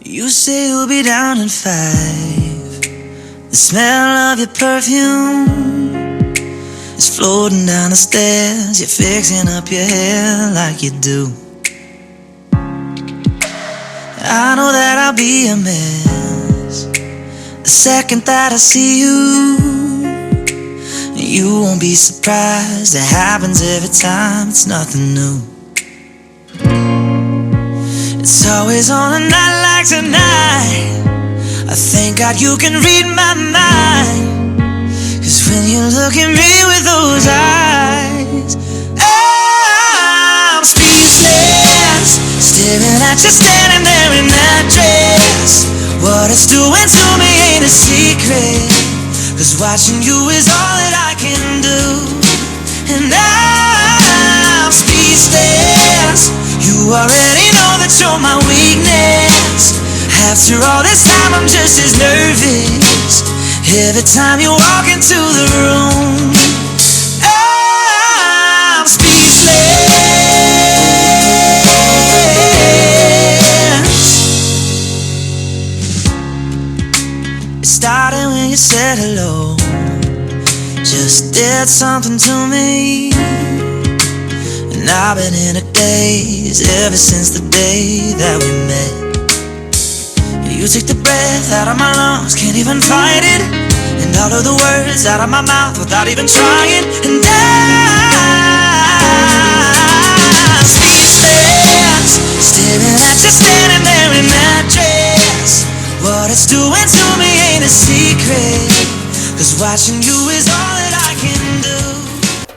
You say you'll be down in 5. The smell of your perfume is floating down the stairs. You're fixing up your hair like you do. I know that I'll be a mess the second that I see you. You won't be surprised, it happens every time, it's nothing new. It's always on a night like tonight. I thank God you can read my mind, 'cause when you look at me with those eyes, I'm speechless, staring at you standing there in that dress. What it's doing to me ain't a secret, 'cause watching you is all that I can do. And I'm speechless. You already know that you're my weakness. After all this time I'm just as nervous every time you walk into the room. I'm speechless. It started when you said hello, just did something to me. And I've been in a daze ever since the day that we met. You took the breath out of my lungs, can't even fight it, and all of the words out of my mouth without even trying. And I'm speechless, staring at you standing there in that dress. What it's doing to me ain't a secret, 'cause watching you is all that I can do.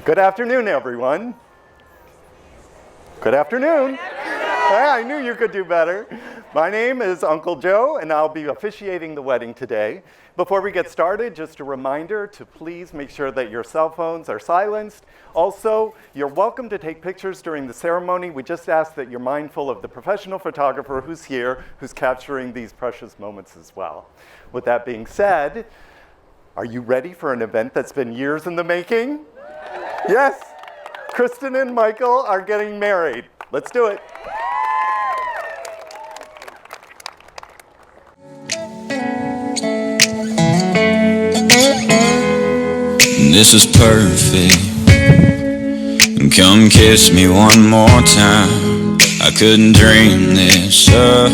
Good afternoon, everyone. Good afternoon. Hey, I knew you could do better. My name is Uncle Joe, and I'll be officiating the wedding today. Before we get started, just a reminder to please make sure that your cell phones are silenced. Also, you're welcome to take pictures during the ceremony. We just ask that you're mindful of the professional photographer who's here, who's capturing these precious moments as well. With that being said, are you ready for an event that's been years in the making? Yes, Kristen and Michael are getting married. Let's do it. This is perfect. Come kiss me one more time. I couldn't dream this up,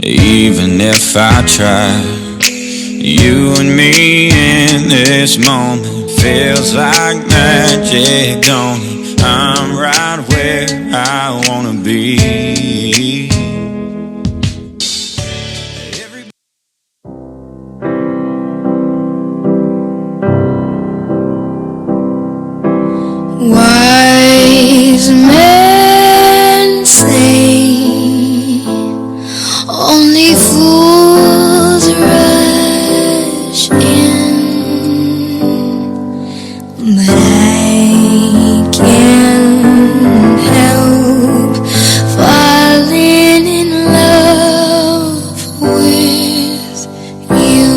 even if I tried. You and me in this moment feels like magic, don't it? I'm right where I wanna be. Wise men say only fools rush in, but I can't help falling in love with you.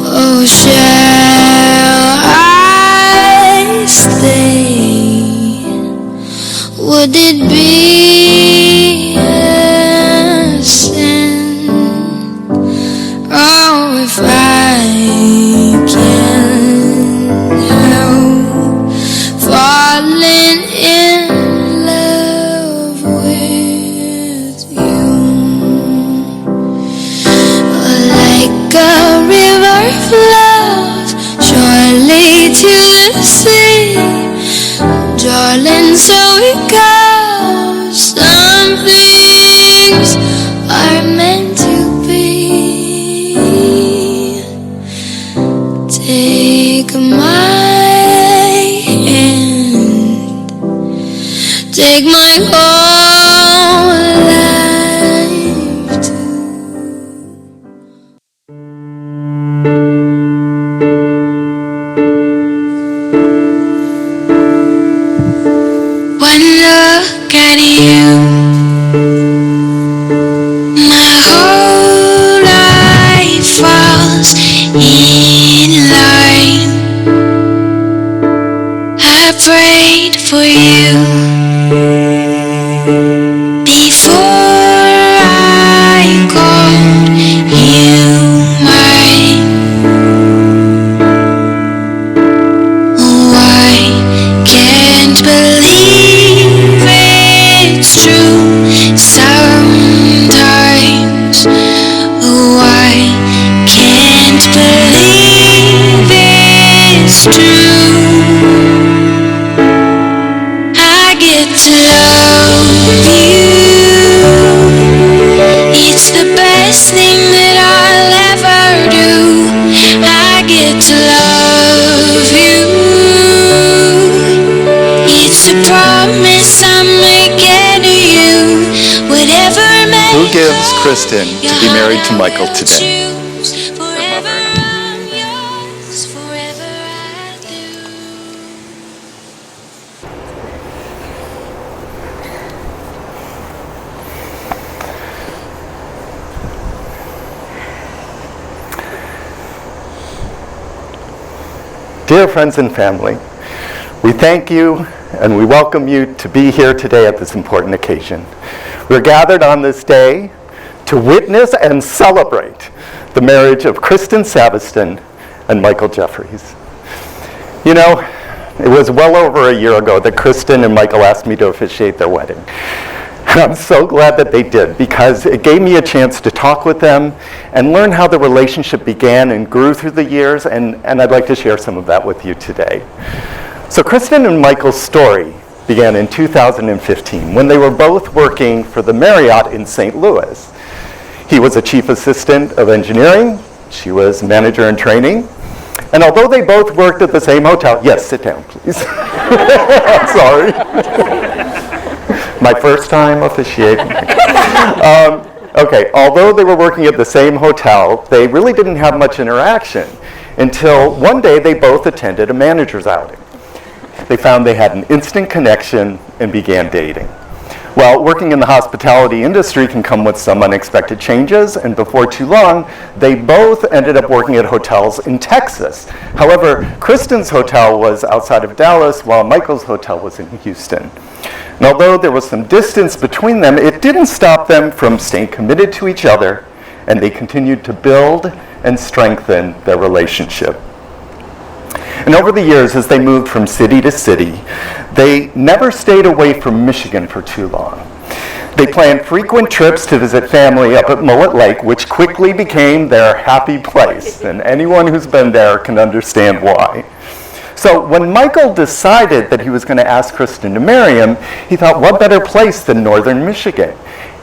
Oh, shall I stay? Would it be gives Kristen to be married to Michael today? Dear friends and family, we thank you and we welcome you to be here today at this important occasion. We're gathered on this day to witness and celebrate the marriage of Kristen Saveston and Michael Jeffries. You know, it was well over a year ago that Kristen and Michael asked me to officiate their wedding. And I'm so glad that they did, because it gave me a chance to talk with them and learn how the relationship began and grew through the years, and I'd like to share some of that with you today. So Kristen and Michael's story began in 2015 when they were both working for the Marriott in St. Louis. He was a chief assistant of engineering, she was manager in training, and although they both worked at the same hotel, yes, sit down please. I'm sorry. My first time officiating. Okay, although they were working at the same hotel, they really didn't have much interaction until one day they both attended a manager's outing. They found they had an instant connection and began dating. Well, working in the hospitality industry can come with some unexpected changes, and before too long, they both ended up working at hotels in Texas. However, Kristen's hotel was outside of Dallas, while Michael's hotel was in Houston. And although there was some distance between them, it didn't stop them from staying committed to each other, and they continued to build and strengthen their relationship. And over the years, as they moved from city to city, they never stayed away from Michigan for too long. They planned frequent trips to visit family up at Mullet Lake, which quickly became their happy place, and anyone who's been there can understand why. So when Michael decided that he was going to ask Kristen to marry him, he thought, what better place than northern Michigan?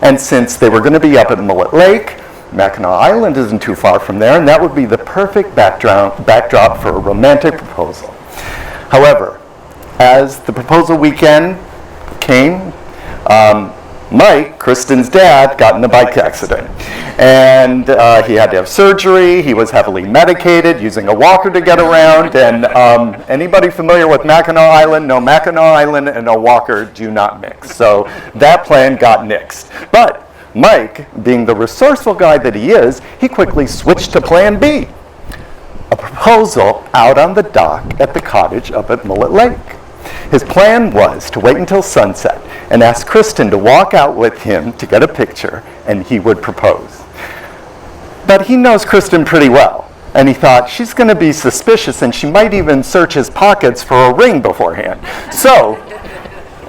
And since they were going to be up at Mullet Lake, Mackinac Island isn't too far from there, and that would be the perfect backdrop for a romantic proposal. However, as the proposal weekend came, Mike, Kristen's dad, got in a bike accident. And he had to have surgery. He was heavily medicated, using a walker to get around. And anybody familiar with Mackinac Island? No, Mackinac Island and a walker do not mix. So that plan got nixed. But Mike, being the resourceful guy that he is, he quickly switched to plan B, a proposal out on the dock at the cottage up at Mullet Lake. His plan was to wait until sunset and ask Kristen to walk out with him to get a picture, and he would propose. But he knows Kristen pretty well, and he thought she's going to be suspicious and she might even search his pockets for a ring beforehand. So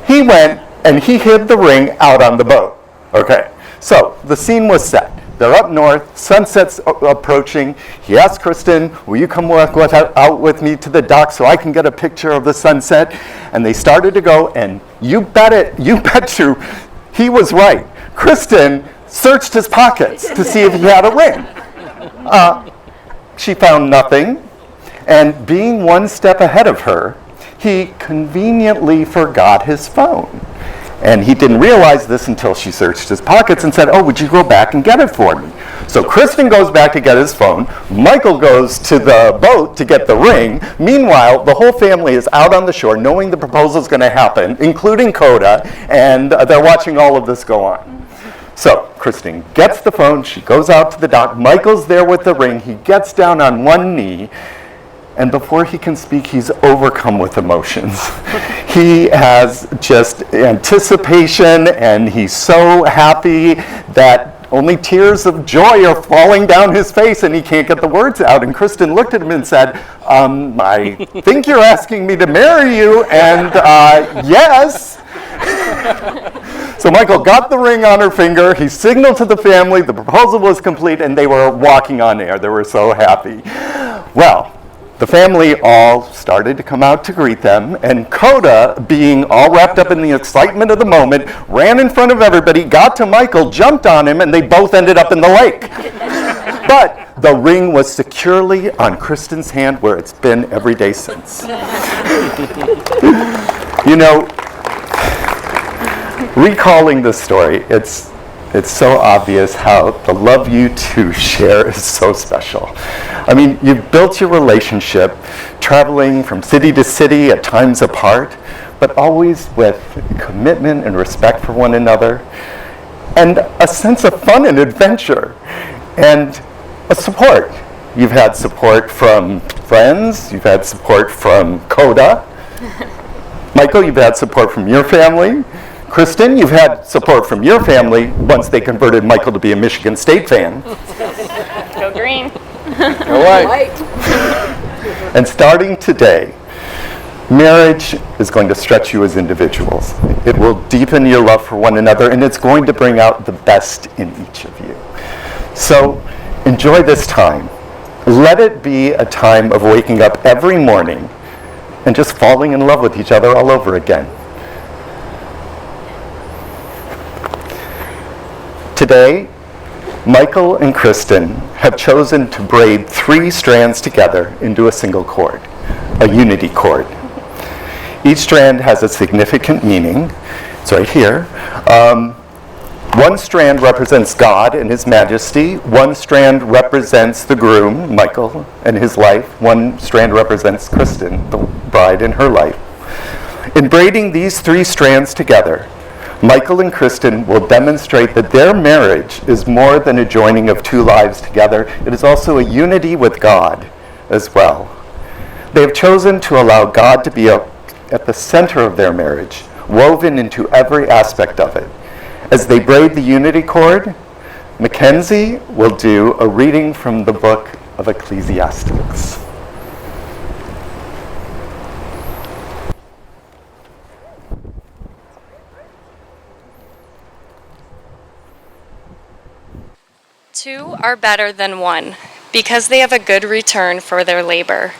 he went and he hid the ring out on the boat. Okay, so the scene was set. They're up north, sunset's approaching. He asked Kristen, will you come out with me to the dock so I can get a picture of the sunset? And they started to go, and you bet you, he was right. Kristen searched his pockets to see if he had a ring. She found nothing, and being one step ahead of her, he conveniently forgot his phone. And he didn't realize this until she searched his pockets and said, oh, would you go back and get it for me? So Kristen goes back to get his phone. Michael goes to the boat to get the ring. Meanwhile, the whole family is out on the shore knowing the proposal is going to happen, including Coda, and they're watching all of this go on. So Kristen gets the phone. She goes out to the dock. Michael's there with the ring. He gets down on one knee. And before he can speak, he's overcome with emotions. He has just anticipation, and he's so happy that only tears of joy are falling down his face, and he can't get the words out. And Kristen looked at him and said, I think you're asking me to marry you, and yes. So Michael got the ring on her finger, he signaled to the family, the proposal was complete, and they were walking on air. They were so happy. Well, the family all started to come out to greet them, and Coda, being all wrapped up in the excitement of the moment, ran in front of everybody, got to Michael, jumped on him, and they both ended up in the lake. But the ring was securely on Kristen's hand, where it's been every day since. You know, recalling this story, it's it's so obvious how the love you two share is so special. I mean, you've built your relationship traveling from city to city at times apart, but always with commitment and respect for one another, and a sense of fun and adventure, and a support. You've had support from friends, you've had support from Coda. Michael, you've had support from your family. Kristen, you've had support from your family once they converted Michael to be a Michigan State fan. Go green. Go white. And starting today, marriage is going to stretch you as individuals. It will deepen your love for one another, and it's going to bring out the best in each of you. So enjoy this time. Let it be a time of waking up every morning and just falling in love with each other all over again. Today, Michael and Kristen have chosen to braid 3 strands together into a single cord, a unity cord. Each strand has a significant meaning. It's right here. One strand represents God and His majesty. One strand represents the groom, Michael, and his life. One strand represents Kristen, the bride, and her life. In braiding these 3 strands together, Michael and Kristen will demonstrate that their marriage is more than a joining of 2 lives together. It is also a unity with God as well. They have chosen to allow God to be at the center of their marriage, woven into every aspect of it. As they braid the unity cord, Mackenzie will do a reading from the book of Ecclesiastes. Two are better than one, because they have a good return for their labor.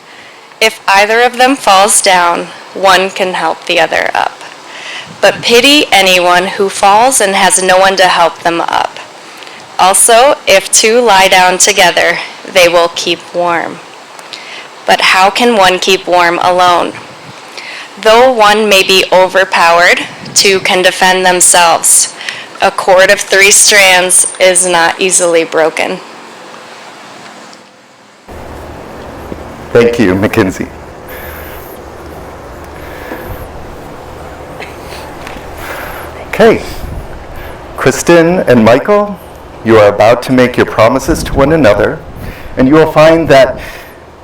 If either of them falls down, one can help the other up. But pity anyone who falls and has no one to help them up. Also, if 2 lie down together, they will keep warm. But how can one keep warm alone? Though one may be overpowered, 2 can defend themselves. A cord of 3 strands is not easily broken. Thank you, Mackenzie. Okay, Kristen and Michael, you are about to make your promises to one another, and you will find that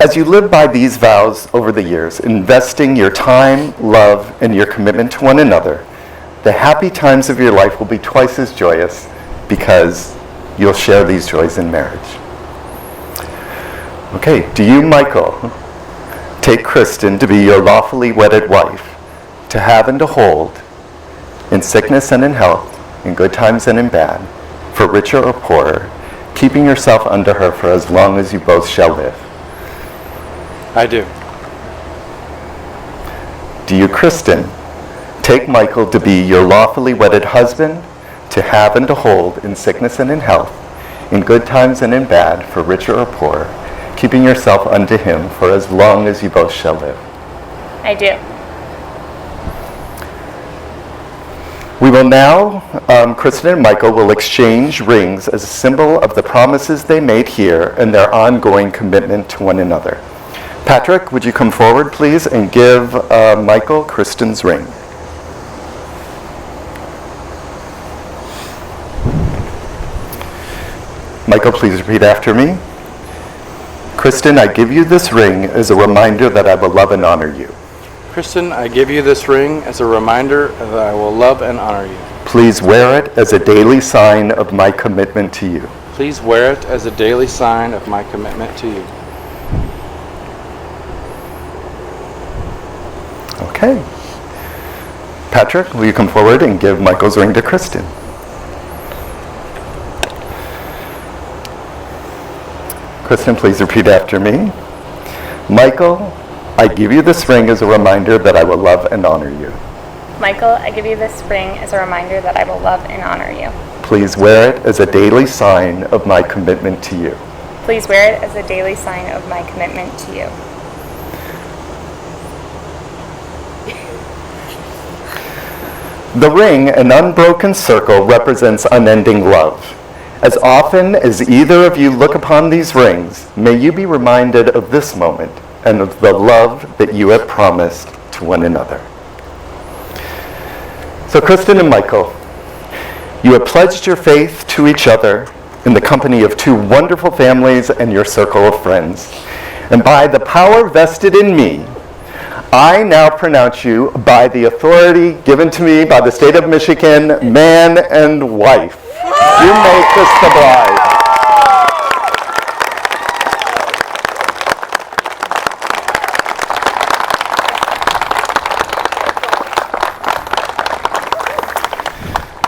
as you live by these vows over the years, investing your time, love, and your commitment to one another, the happy times of your life will be twice as joyous because you'll share these joys in marriage. Okay, do you, Michael, take Kristen to be your lawfully wedded wife, to have and to hold, in sickness and in health, in good times and in bad, for richer or poorer, keeping yourself unto her for as long as you both shall live? I do. Do you, Kristen, take Michael to be your lawfully wedded husband, to have and to hold in sickness and in health, in good times and in bad, for richer or poorer, keeping yourself unto him for as long as you both shall live? I do. We will now, Kristen and Michael will exchange rings as a symbol of the promises they made here and their ongoing commitment to one another. Patrick, would you come forward, please, and give Michael Kristen's ring? Michael, please repeat after me. Kristen, I give you this ring as a reminder that I will love and honor you. Kristen, I give you this ring as a reminder that I will love and honor you. Please wear it as a daily sign of my commitment to you. Please wear it as a daily sign of my commitment to you. Okay. Patrick, will you come forward and give Michael's ring to Kristen? Kristen, please repeat after me. Michael, I give you this ring as a reminder that I will love and honor you. Michael, I give you this ring as a reminder that I will love and honor you. Please wear it as a daily sign of my commitment to you. Please wear it as a daily sign of my commitment to you. The ring, an unbroken circle, represents unending love. As often as either of you look upon these rings, may you be reminded of this moment and of the love that you have promised to one another. So Kristen and Michael, you have pledged your faith to each other in the company of two wonderful families and your circle of friends. And by the power vested in me, I now pronounce you, by the authority given to me by the state of Michigan, man and wife. You may kiss the bride.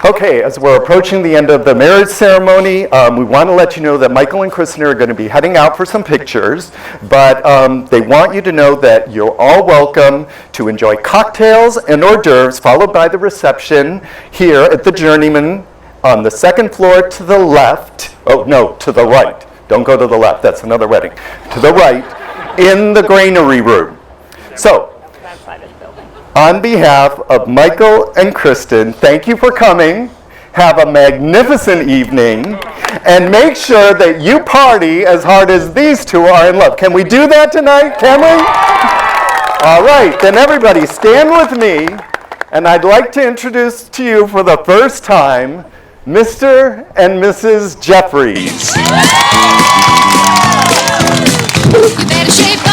Okay, as we're approaching the end of the marriage ceremony, we want to let you know that Michael and Kristen are going to be heading out for some pictures, but they want you to know that you're all welcome to enjoy cocktails and hors d'oeuvres, followed by the reception here at the Journeyman on the second floor to the left. Oh, no, to the right. Don't go to the left, that's another wedding. To the right, in the granary room. So, on behalf of Michael and Kristen, thank you for coming. Have a magnificent evening. And make sure that you party as hard as these two are in love. Can we do that tonight? Can we? All right, then everybody stand with me. And I'd like to introduce to you for the first time, Mr. and Mrs. Jeffries. Better shape